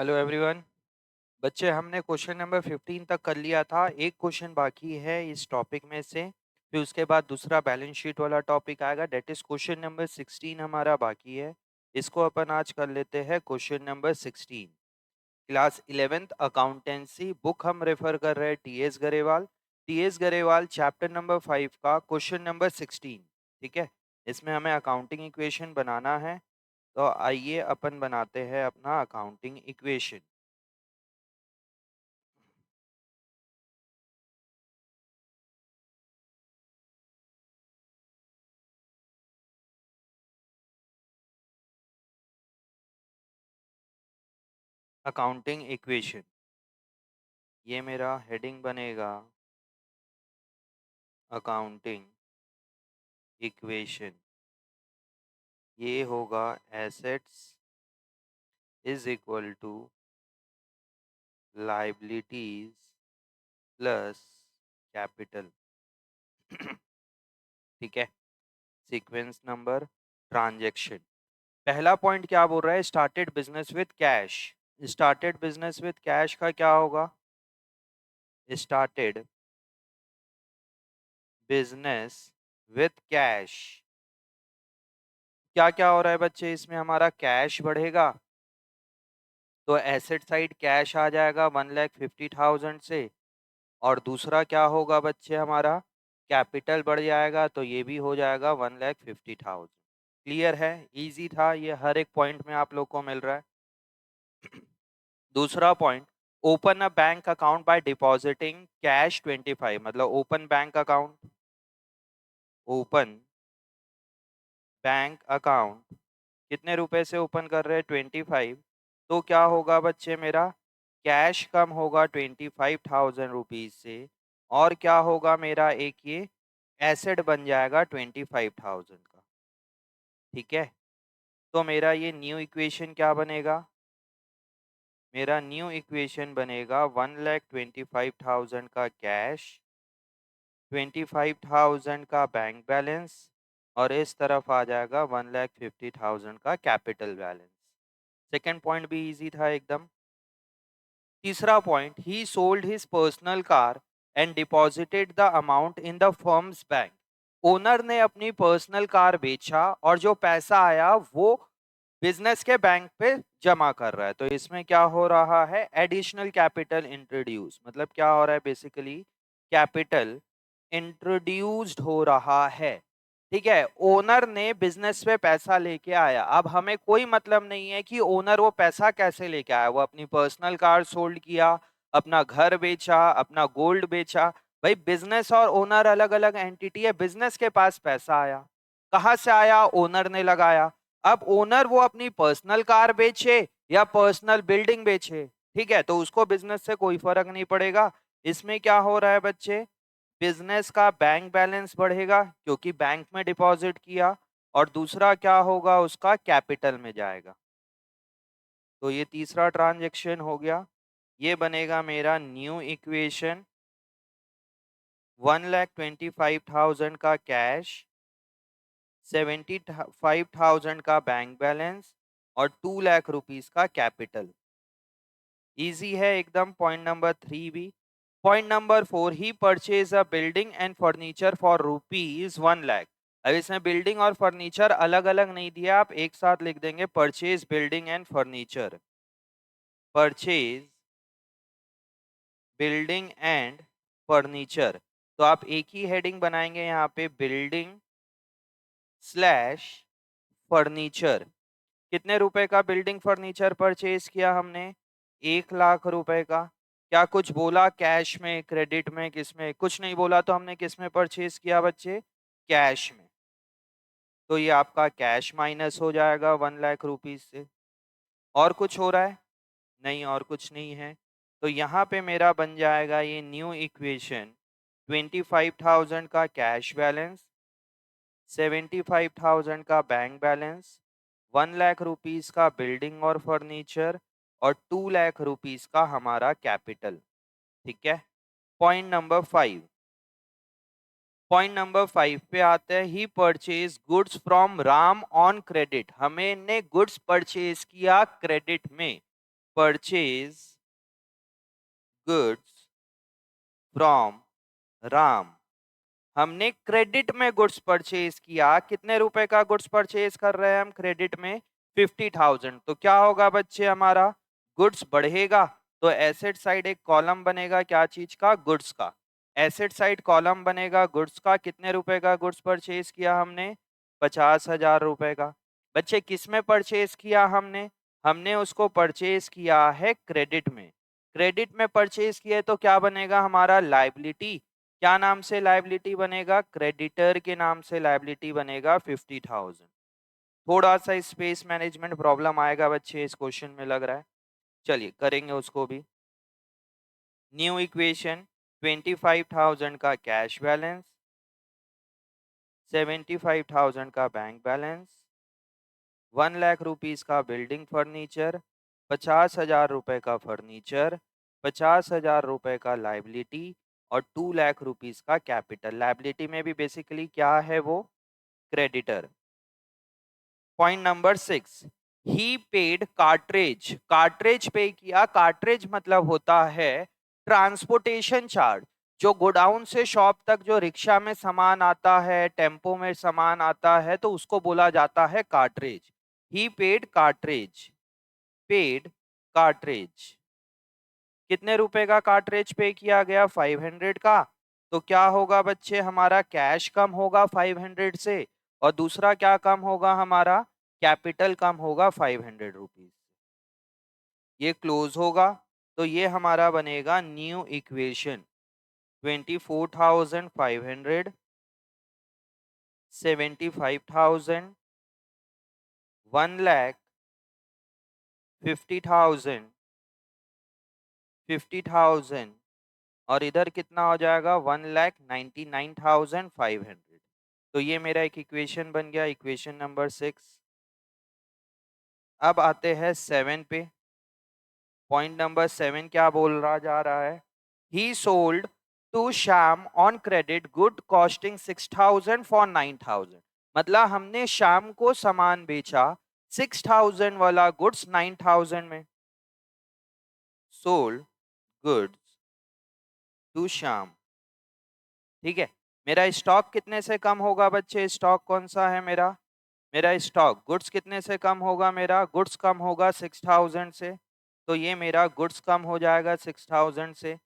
Hello everyone. बच्चे, हमने question number 15 तक कर लिया था। एक क्वेश्चन बाकी है इस टॉपिक में से। फिर उसके बाद दूसरा बैलेंस शीट वाला टॉपिक आएगा, डेट इज क्वेश्चन नंबर 16 हमारा बाकी है। इसको अपन आज कर लेते हैं। Question number 16, class 11th accountancy book हम रेफर कर रहे हैं T S Grewal chapter number 5 का क्वेश्चन नंबर 16। ठीक है, इसमें हमें अकाउंटिंग इक्वेशन बनाना है। तो आइए अपन बनाते हैं अपना अकाउंटिंग इक्वेशन। अकाउंटिंग इक्वेशन, ये मेरा हेडिंग बनेगा अकाउंटिंग इक्वेशन। ये होगा assets is equal to liabilities plus capital. ठीक है, सीक्वेंस नंबर ट्रांजैक्शन। पहला पॉइंट क्या बोल रहा है? Started business with cash. Started business with cash का क्या होगा? Started business with cash. क्या क्या हो रहा है बच्चे? इसमें हमारा कैश बढ़ेगा, तो एसेट साइड कैश आ जाएगा 1,50,000 से। और दूसरा क्या होगा बच्चे? हमारा कैपिटल बढ़ जाएगा, तो ये भी हो जाएगा 1,50,000। क्लियर है? इजी था ये, हर एक पॉइंट में आप लोग को मिल रहा है। दूसरा point, open a bank account by depositing cash 25। मतलब open bank account, open bank account कितने रुपए से ओपन कर रहे हैं? 25। तो क्या होगा बच्चे मेरा? कैश कम होगा 25,000 रुपीज से। और क्या होगा मेरा? एक ये एसेट बन जाएगा 25,000 का। ठीक है, तो मेरा ये न्यू इक्वेशन क्या बनेगा? मेरा न्यू इक्वेशन बनेगा 1,25,000 का कैश, 25,000 का बैंक बैलेंस, और इस तरफ आ जाएगा 1,50,000 का कैपिटल बैलेंस। सेकेंड पॉइंट भी इजी था एकदम। तीसरा point, he sold his personal car and deposited the amount in the firms bank. Owner ने अपनी पर्सनल कार बेचा और जो पैसा आया वो बिजनेस के बैंक पे जमा कर रहा है। तो इसमें क्या हो रहा है? Additional capital introduce. मतलब क्या हो रहा है? बेसिकली कैपिटल इंट्रोड्यूस्ड हो रहा है। ठीक है, ओनर ने बिजनेस पे पैसा लेके आया। अब हमें कोई मतलब नहीं है कि ओनर वो पैसा कैसे लेके आया। वो अपनी पर्सनल कार सोल्ड किया, अपना घर बेचा, अपना गोल्ड बेचा। भाई बिजनेस और ओनर अलग अलग एंटिटी है। बिजनेस के पास पैसा आया, कहाँ से आया? ओनर ने लगाया। अब ओनर वो अपनी पर्सनल कार बेचे या पर्सनल बिल्डिंग बेचे, ठीक है, तो उसको बिजनेस से कोई फर्क नहीं पड़ेगा। इसमें क्या हो रहा है बच्चे? बिजनेस का बैंक बैलेंस बढ़ेगा क्योंकि बैंक में डिपॉजिट किया, और दूसरा क्या होगा? उसका कैपिटल में जाएगा। तो ये तीसरा ट्रांजैक्शन हो गया। ये बनेगा मेरा न्यू इक्वेशन। 1,25,000 का कैश, 75,000 का बैंक बैलेंस, और 2,00,000 रुपीज का कैपिटल। इजी है एकदम। पॉइंट नंबर 3 भी। Point number 4, he purchase a building and furniture for ₹1,00,000। अब इसमें बिल्डिंग और फर्नीचर अलग अलग नहीं दिया, आप एक साथ लिख देंगे purchase building and furniture. Purchase building and furniture. तो आप एक ही हेडिंग बनाएंगे यहाँ पे, बिल्डिंग स्लैश फर्नीचर। कितने रुपए का बिल्डिंग फर्नीचर परचेज किया हमने? 1,00,000 रुपए का। क्या कुछ बोला? कैश में, क्रेडिट में, किस में? कुछ नहीं बोला। तो हमने किस में परचेज किया बच्चे? कैश में। तो ये आपका कैश माइनस हो जाएगा 1,00,000 रुपीज से। और कुछ हो रहा है? नहीं, और कुछ नहीं है। तो यहाँ पे मेरा बन जाएगा ये न्यू इक्वेशन। 25,000 का कैश बैलेंस, 75,000 का बैंक बैलेंस, 1,00,000 रुपीज का बिल्डिंग और फर्नीचर, और 2,00,000 रुपीज का हमारा कैपिटल। ठीक है। Point number 5। पॉइंट नंबर 5 पे आते हैं, he purchase goods from Ram on credit. हमने गुड्स परचेज किया क्रेडिट में। Purchase goods from Ram. हमने क्रेडिट में गुड्स परचेज किया। कितने रुपए का गुड्स परचेज कर रहे हैं हम क्रेडिट में? 50,000। तो क्या होगा बच्चे, हमारा गुड्स बढ़ेगा तो एसेट साइड एक कॉलम बनेगा, क्या चीज का? गुड्स का। एसेट साइड कॉलम बनेगा गुड्स का। कितने रुपए का गुड्स परचेज किया हमने? 50,000 रुपए का। बच्चे किस में परचेज किया हमने? हमने उसको परचेज किया है क्रेडिट में। क्रेडिट में परचेज किए तो क्या बनेगा हमारा? लाइबिलिटी। क्या नाम से लाइबिलिटी बनेगा? क्रेडिटर के नाम से लाइबिलिटी बनेगा 50,000। थोड़ा सा स्पेस मैनेजमेंट प्रॉब्लम आएगा बच्चे इस क्वेश्चन में लग रहा है। चलिए करेंगे उसको भी। न्यू इक्वेशन, 25,000 का कैश बैलेंस, 75,000 का बैंक बैलेंस, 1 लाख रुपीस का बिल्डिंग फर्नीचर, 50,000 रुपए का फर्नीचर, 50,000 रुपए का लाइबिलिटी और 2 लाख रुपीस का कैपिटल। लाइबिलिटी में भी बेसिकली क्या है वो? क्रेडिटर। पॉइंट नंबर 6, ही पेड कार्ट्रेज। कार्ट्रेज पे किया। कार्ट्रेज मतलब होता है ट्रांसपोर्टेशन चार्ज। जो गोडाउन से शॉप तक जो रिक्शा में सामान आता है, टेम्पो में सामान आता है, तो उसको बोला जाता है कार्ट्रेज। ही पेड कार्ट्रेज। Paid cartridge. कितने रुपए का कार्ट्रेज पे किया गया? 500 का। तो क्या होगा बच्चे, हमारा कैश कम होगा 500 से, और दूसरा क्या कम होगा हमारा? कैपिटल कम होगा 500 रुपीज। ये क्लोज होगा तो ये हमारा बनेगा न्यू इक्वेशन। 24,500, 75,000, 1,50,000, 50,000 और इधर कितना हो जाएगा? 1,99,500। तो ये मेरा एक इक्वेशन बन गया, इक्वेशन नंबर 6। अब आते हैं 7 पे। पॉइंट नंबर 7 क्या बोल रहा जा रहा है? He sold to Shyam on credit good costing 6,000 for 9,000। मतलब हमने श्याम को सामान बेचा 6,000 वाला गुड्स 9,000 में। Sold goods to Shyam. ठीक है। मेरा स्टॉक कितने से कम होगा बच्चे? स्टॉक कौन सा है मेरा? मेरा स्टॉक गुड्स कितने से कम होगा? मेरा गुड्स कम होगा 6,000 से। तो ये मेरा गुड्स कम हो जाएगा 6,000 से।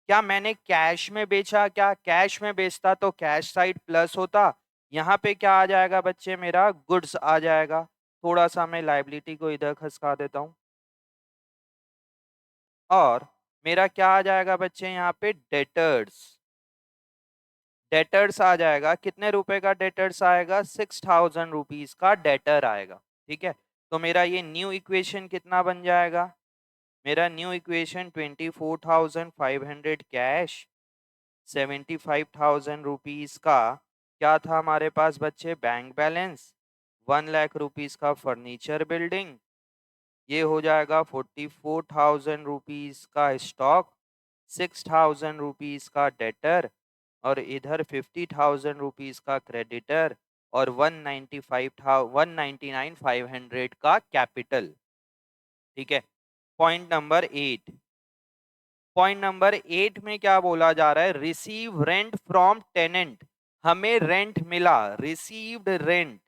क्या मैंने कैश में बेचा? क्या कैश में बेचता तो कैश साइड प्लस होता। यहाँ पे क्या आ जाएगा बच्चे? मेरा गुड्स आ जाएगा। थोड़ा सा मैं लाइबिलिटी को इधर खसका देता हूँ, और मेरा क्या आ जाएगा बच्चे यहाँ पे? डेटर्स। डेटर्स आ जाएगा। कितने रुपए का डेटर्स आएगा? 6,000 रुपीज का डेटर आएगा। ठीक है। तो मेरा ये न्यू इक्वेशन कितना बन जाएगा? मेरा न्यू इक्वेशन 24,500 कैश, 75,000 रुपीज का क्या था हमारे पास बच्चे? बैंक बैलेंस, 1 लाख रुपीज का फर्नीचर बिल्डिंग, ये हो जाएगा 44,000 रुपीज का स्टॉक, 6,000 रुपीज का डेटर, और इधर 50,000 रुपीज का क्रेडिटर, और 199,500 का कैपिटल। ठीक है। Point number 8। पॉइंट नंबर 8 में क्या बोला जा रहा है? Receive rent from tenant. हमें रेंट मिला। Received rent.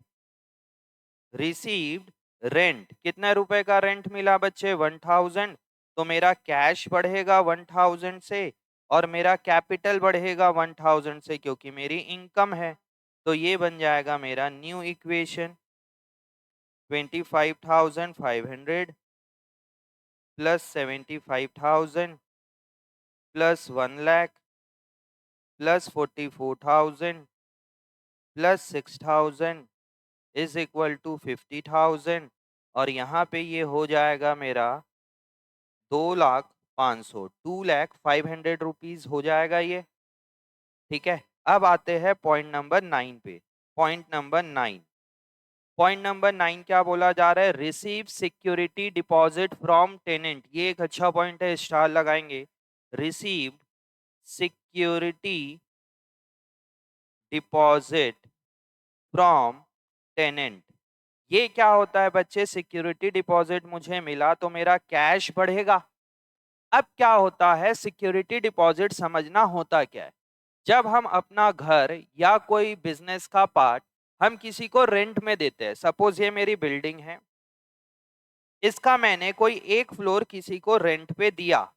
Received rent. कितने रुपए का रेंट मिला बच्चे? 1,000। तो मेरा कैश बढ़ेगा 1,000 से, और मेरा कैपिटल बढ़ेगा 1,000 से, क्योंकि मेरी इनकम है। तो ये बन जाएगा मेरा new equation. 25,500 plus 75,000 plus 1 lakh plus 44,000 plus 6,000 is equal to 50,000, और यहाँ पे ये हो जाएगा मेरा 2,500, 2,500 रुपीज हो जाएगा ये। ठीक है। अब आते हैं पॉइंट नंबर 9 पे। Point number 9। पॉइंट नंबर 9 क्या बोला जा रहा है? Receive security deposit from tenant. ये एक अच्छा पॉइंट है, स्टार लगाएंगे। Receive security deposit from tenant. ये क्या होता है बच्चे, सिक्योरिटी डिपॉजिट मुझे मिला तो मेरा कैश बढ़ेगा। अब क्या होता है, सिक्योरिटी डिपॉजिट समझना होता क्या है। जब हम अपना घर या कोई बिजनेस का पार्ट हम किसी को रेंट में देते हैं, सपोज ये मेरी बिल्डिंग है, इसका मैंने कोई एक फ्लोर किसी को रेंट पे दिया।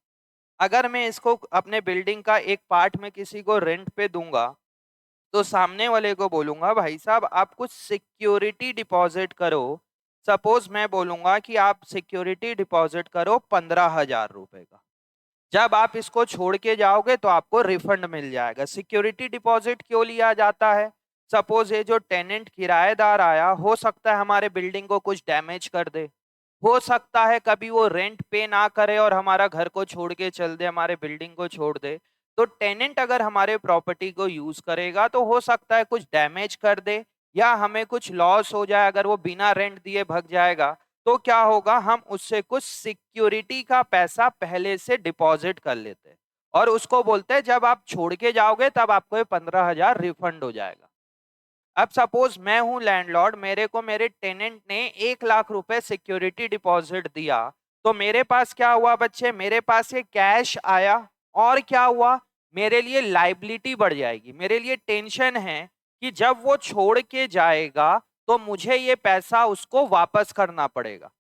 अगर मैं इसको अपने बिल्डिंग का एक पार्ट में किसी को रेंट पे दूंगा, तो सामने वाले को बोलूंगा भाई साहब आप कुछ सिक्योरिटी डिपॉजिट करो। सपोज मैं बोलूंगा कि आप सिक्योरिटी डिपॉजिट करो 15,000 रुपए का। जब आप इसको छोड़ के जाओगे तो आपको रिफंड मिल जाएगा। सिक्योरिटी डिपॉजिट क्यों लिया जाता है, सपोज ये जो टेनेंट किराएदार आया, हो सकता है हमारे बिल्डिंग को कुछ डैमेज कर दे, हो सकता है कभी वो रेंट पे ना करे और हमारा घर को छोड़ के चल दे, हमारे बिल्डिंग को छोड़ दे। तो टेनेंट अगर हमारे प्रॉपर्टी को यूज करेगा तो हो सकता है कुछ डैमेज कर दे या हमें कुछ लॉस हो जाए, अगर वो बिना रेंट दिए भग जाएगा तो क्या होगा, हम उससे कुछ सिक्योरिटी का पैसा पहले से डिपॉजिट कर लेते हैं और उसको बोलते हैं जब आप छोड़ के जाओगे तब आपको ये 15,000 रिफंड हो जाएगा। अब सपोज मैं हूं लैंडलॉर्ड, मेरे को मेरे टेनेंट ने 1 लाख रुपए सिक्योरिटी डिपॉजिट दिया, तो मेरे पास क्या हुआ बच्चे, मेरे पास ये कैश आया और क्या हुआ, मेरे लिए लाइबिलिटी बढ़ जाएगी। मेरे लिए टेंशन है कि जब वो छोड़ के जाएगा तो मुझे ये पैसा उसको वापस करना पड़ेगा।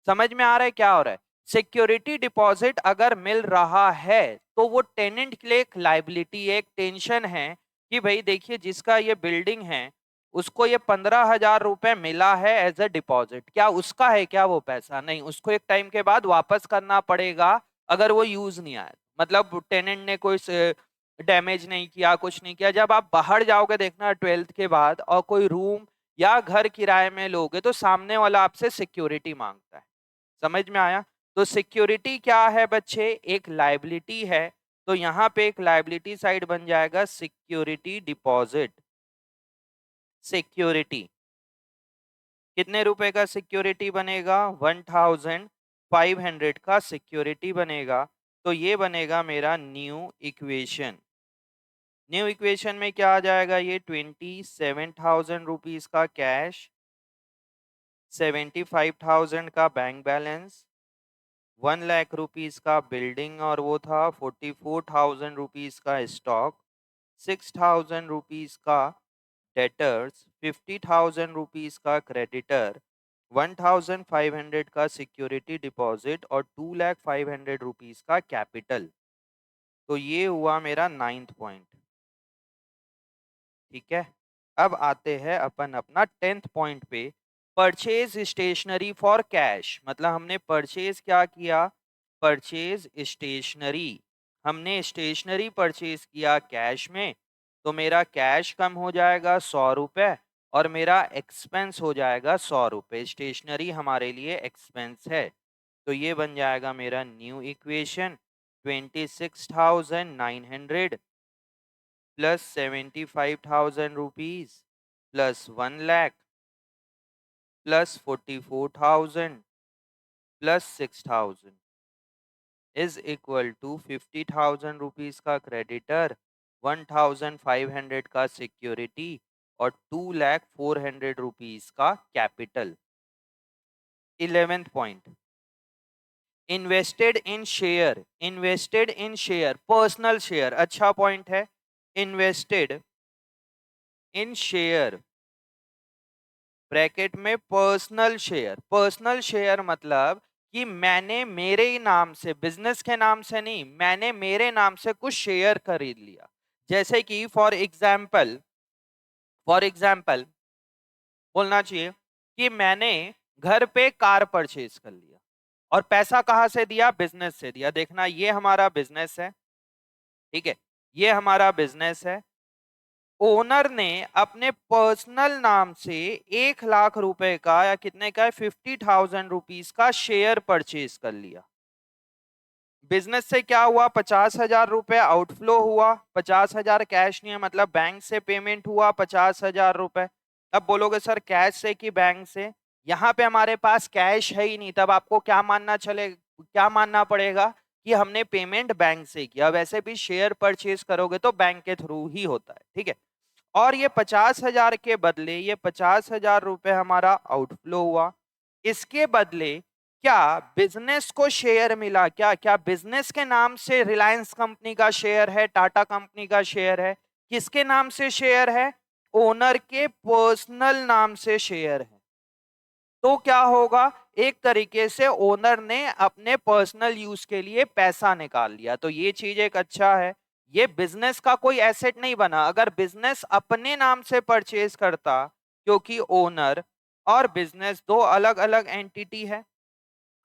समझ में आ रहा है क्या हो रहा है। सिक्योरिटी डिपॉजिट अगर मिल रहा है तो वो टेनेंट के लिए एक लाइबिलिटी, एक टेंशन है कि भाई देखिए जिसका ये बिल्डिंग है उसको ये 15,000 रुपए मिला है एज अ डिपॉजिट, क्या उसका है क्या वो पैसा, नहीं, उसको एक टाइम के बाद वापस करना पड़ेगा अगर वो यूज नहीं आया। मतलब टेनेंट ने कोई डैमेज नहीं किया, कुछ नहीं किया। जब आप बाहर जाओगे देखना 12th के बाद और कोई रूम या घर किराए में लोगे तो सामने वाला आपसे सिक्योरिटी मांगता है। समझ में आया। तो सिक्योरिटी क्या है बच्चे, एक लाइबिलिटी है। तो यहाँ पे एक लाइबिलिटी साइड बन जाएगा सिक्योरिटी डिपॉजिट। सिक्योरिटी कितने रुपए का सिक्योरिटी बनेगा, 1,500 का सिक्योरिटी बनेगा। तो ये बनेगा मेरा न्यू इक्वेशन। न्यू इक्वेशन में क्या आ जाएगा, ये 27,000 का कैश, 75,000 का बैंक बैलेंस, 1 लाख रुपीज का बिल्डिंग और वो था 44,000 का स्टॉक, 6,000 का डेटर्स, 50,000 का क्रेडिटर, 1,500 का सिक्योरिटी डिपॉजिट और 2,500 का कैपिटल। तो ये हुआ मेरा 9th पॉइंट। ठीक है, अब आते हैं अपन अपना 10th पॉइंट पे, परचेज स्टेशनरी फॉर कैश। मतलब हमने परचेज क्या किया, परचेज स्टेशनरी, हमने स्टेशनरी परचेज किया कैश में। तो मेरा कैश कम हो जाएगा 100 रुपए और मेरा एक्सपेंस हो जाएगा 100 रुपए। स्टेशनरी हमारे लिए एक्सपेंस है। तो ये बन जाएगा मेरा new equation, 26,900 plus 75,000 rupees plus 1 lakh plus 44,000 plus 6,000 is equal to 50,000 का क्रेडिटर, 1,500 का सिक्योरिटी और 2,04,000 का capital. 11th point, invested in share. Invested in share, personal share, अच्छा पॉइंट है। इन्वेस्टेड इन शेयर ब्रैकेट में पर्सनल शेयर। पर्सनल शेयर मतलब कि मैंने मेरे ही नाम से, बिजनेस के नाम से नहीं, मैंने मेरे नाम से कुछ शेयर खरीद लिया। जैसे कि फॉर एग्जाम्पल बोलना चाहिए कि मैंने घर पे कार परचेज कर लिया और पैसा कहां से दिया, बिजनेस से दिया। देखना ये हमारा बिजनेस है, ठीक है, ये हमारा बिजनेस है। ओनर ने अपने पर्सनल नाम से 1 लाख रुपए का या कितने का, 50,000 रुपीज का शेयर परचेज कर लिया। बिजनेस से क्या हुआ, 50,000 रुपए आउटफ्लो हुआ, 50,000 कैश नहीं है, मतलब बैंक से पेमेंट हुआ 50,000 रुपए। अब बोलोगे सर कैश से कि बैंक से, यहाँ पे हमारे पास कैश है ही नहीं, तब आपको क्या मानना पड़ेगा कि हमने पेमेंट बैंक से किया। वैसे भी शेयर परचेज करोगे तो बैंक के थ्रू ही होता है, ठीक है। और ये 50,000 के बदले ये 50,000 रुपए हमारा आउटफ्लो हुआ। इसके बदले क्या बिजनेस को शेयर मिला? क्या क्या बिजनेस के नाम से रिलायंस कंपनी का शेयर है, टाटा कंपनी का शेयर है? किसके नाम से शेयर है? ओनर के पर्सनल नाम से शेयर है। तो क्या होगा, एक तरीके से ओनर ने अपने पर्सनल यूज के लिए पैसा निकाल लिया। तो ये चीज एक अच्छा है। ये बिजनेस का कोई एसेट नहीं बना। अगर बिजनेस अपने नाम से परचेज करता, क्योंकि ओनर और बिजनेस दो अलग अलग एंटिटी है,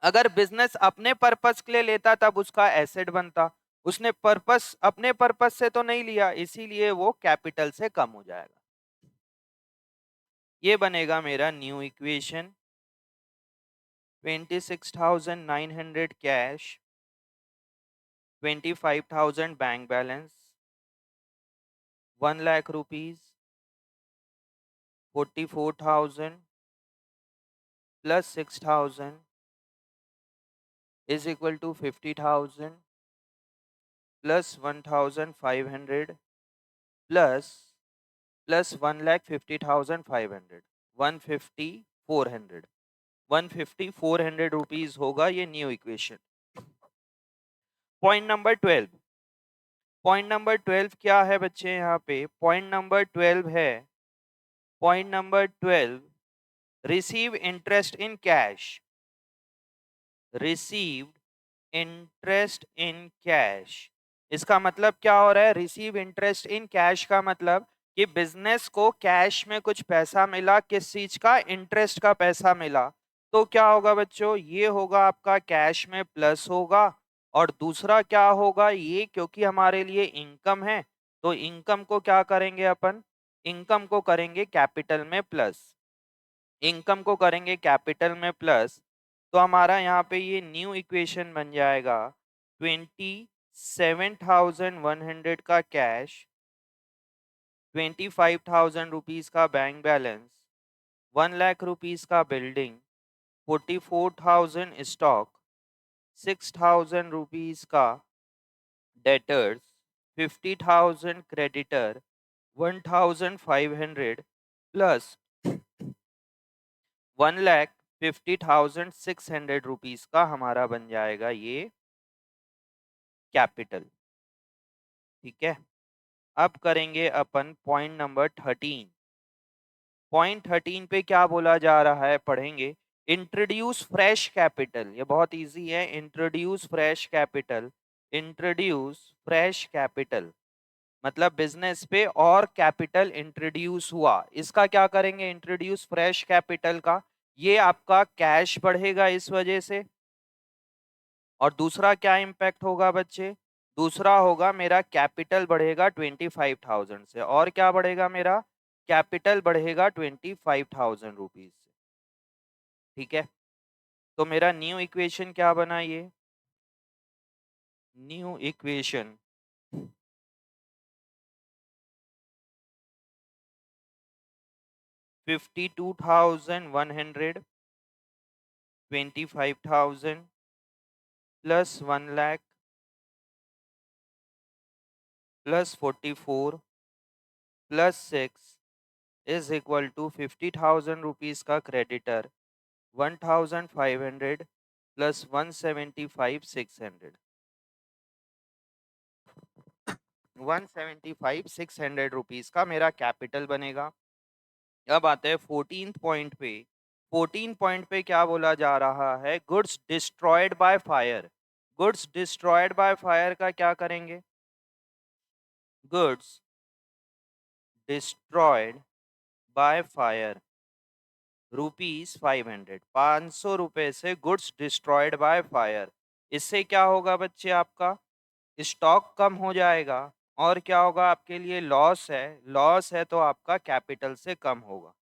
अगर बिजनेस अपने पर्पस के लिए लेता तब उसका एसेट बनता। उसने पर्पस अपने पर्पस से तो नहीं लिया, इसीलिए वो कैपिटल से कम हो जाएगा। ये बनेगा मेरा new equation. 26,900 cash, 25,000 bank balance, 1 lakh rupees, 44,000 plus 6,000 is equal to 50,000 plus 1,500 plus 1,50,500, 150,400, 150,400 rupees होगा ये new equation. Point number 12, point number 12 क्या है बच्चे यहाँ पे? पॉइंट नंबर 12 है, point number 12, receive interest in cash, received interest in cash. इसका मतलब क्या हो रहा है? रिसीव इंटरेस्ट इन कैश का मतलब कि बिजनेस को कैश में कुछ पैसा मिला। किस चीज का? इंटरेस्ट का पैसा मिला। तो क्या होगा बच्चों? ये होगा आपका कैश में प्लस होगा। और दूसरा क्या होगा? ये क्योंकि हमारे लिए इनकम है, तो इनकम को क्या करेंगे अपन? इनकम को करेंगे कैपिटल में प्लस। इनकम को करेंगे कैपिटल में प्लस। तो हमारा यहाँ पे ये न्यू इक्वेशन बन जाएगा 27,100 का कैश, 25,000 रुपीज का बैंक बैलेंस, 1 लाख रुपीज का बिल्डिंग, 44,000 स्टॉक, 6,000 रुपीज का डेटर्स, 50,000 क्रेडिटर, 1,500 प्लस 1,50,600 रुपीज का हमारा बन जाएगा ये कैपिटल। ठीक है, अब करेंगे अपन पॉइंट नंबर 13। पॉइंट 13 पे क्या बोला जा रहा है पढ़ेंगे। Introduce fresh capital. ये बहुत इजी है। Introduce fresh capital, introduce fresh capital मतलब बिजनेस पे और कैपिटल इंट्रोड्यूस हुआ। इसका क्या करेंगे? इंट्रोड्यूस फ्रेश कैपिटल का ये आपका कैश बढ़ेगा इस वजह से। और दूसरा क्या इम्पैक्ट होगा बच्चे? दूसरा होगा मेरा कैपिटल बढ़ेगा 25,000 से। और क्या बढ़ेगा? मेरा कैपिटल बढ़ेगा 25,000 रुपीज से। ठीक है, तो मेरा न्यू इक्वेशन क्या बना? ये new equation 52,100, 25,000 plus 1 lakh plus 44 plus 6 is equal to 50,000 rupees का क्रेडिटर, 1,500 प्लस 175,600, 175,600 रुपीज का मेरा कैपिटल बनेगा। अब आते हैं 14 पॉइंट पे। 14 पॉइंट पे क्या बोला जा रहा है? Goods destroyed by fire. Goods destroyed by fire का क्या करेंगे? गुड्स डिस्ट्रॉयड बाय फायर ₹500, 500 रुपए से गुड्स डिस्ट्रॉयड बाय फायर। इससे क्या होगा बच्चे? आपका स्टॉक कम हो जाएगा। और क्या होगा? आपके लिए लॉस है। लॉस है तो आपका कैपिटल से कम होगा।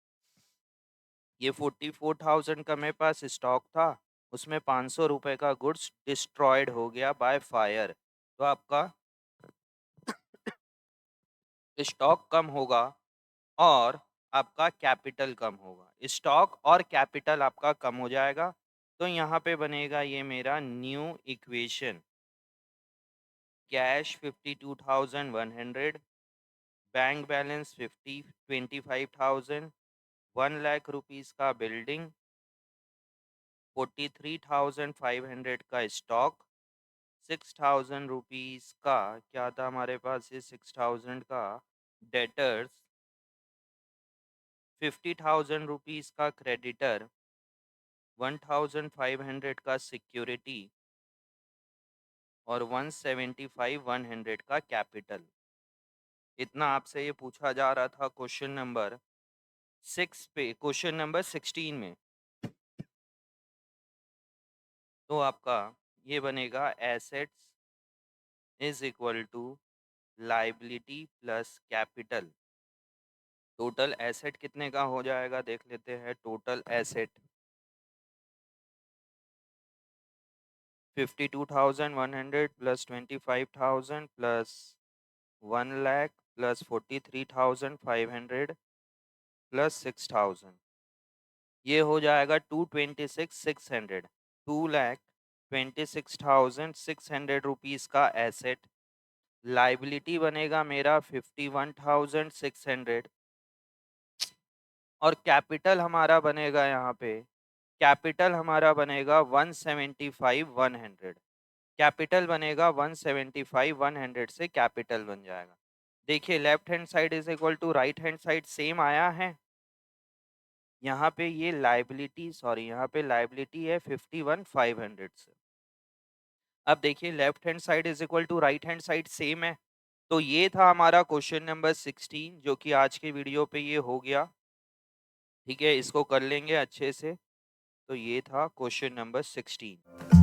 ये 44,000 का मेरे पास स्टॉक था, उसमें 500 रुपए का गुड्स डिस्ट्रॉयड हो गया बाय फायर, तो आपका स्टॉक कम होगा और आपका कैपिटल कम होगा। स्टॉक और कैपिटल आपका कम हो जाएगा। तो यहाँ पे बनेगा ये मेरा new equation. Cash 52,100, bank balance 25,000, 1 lakh rupees का बिल्डिंग, 43,500 का स्टॉक, 6,000 रुपीस का क्या था हमारे पास, ये 6,000 का डेटर्स, 50,000 रुपीस का क्रेडिटर, 1,500 का सिक्योरिटी और 175 का कैपिटल। इतना आपसे ये पूछा जा रहा था क्वेश्चन नंबर 6 पे, क्वेश्चन नंबर 16 में। तो आपका ये बनेगा assets is equal to liability plus capital. Total asset कितने का हो जाएगा देख लेते हैं। Total asset 52,100 plus 25,000 plus 1 lakh plus 43,500 plus 6,000, ये हो जाएगा 226,600। 2,26,600 रुपीज़ का एसेट। लाइबिलिटी बनेगा मेरा 51,600 और कैपिटल हमारा बनेगा यहाँ पे, कैपिटल हमारा बनेगा 175,100। कैपिटल बनेगा 175,100 से कैपिटल बन जाएगा। देखिए left hand side is equal to right hand side same आया है। यहाँ पे ये लाइबिलिटी, सॉरी यहाँ पे लाइबिलिटी है 51,500 से। अब देखिए left hand side is equal to right hand side same है। तो ये था हमारा क्वेश्चन नंबर 16 जो कि आज के वीडियो पे ये हो गया। ठीक है, इसको कर लेंगे अच्छे से। तो ये था क्वेश्चन नंबर 16।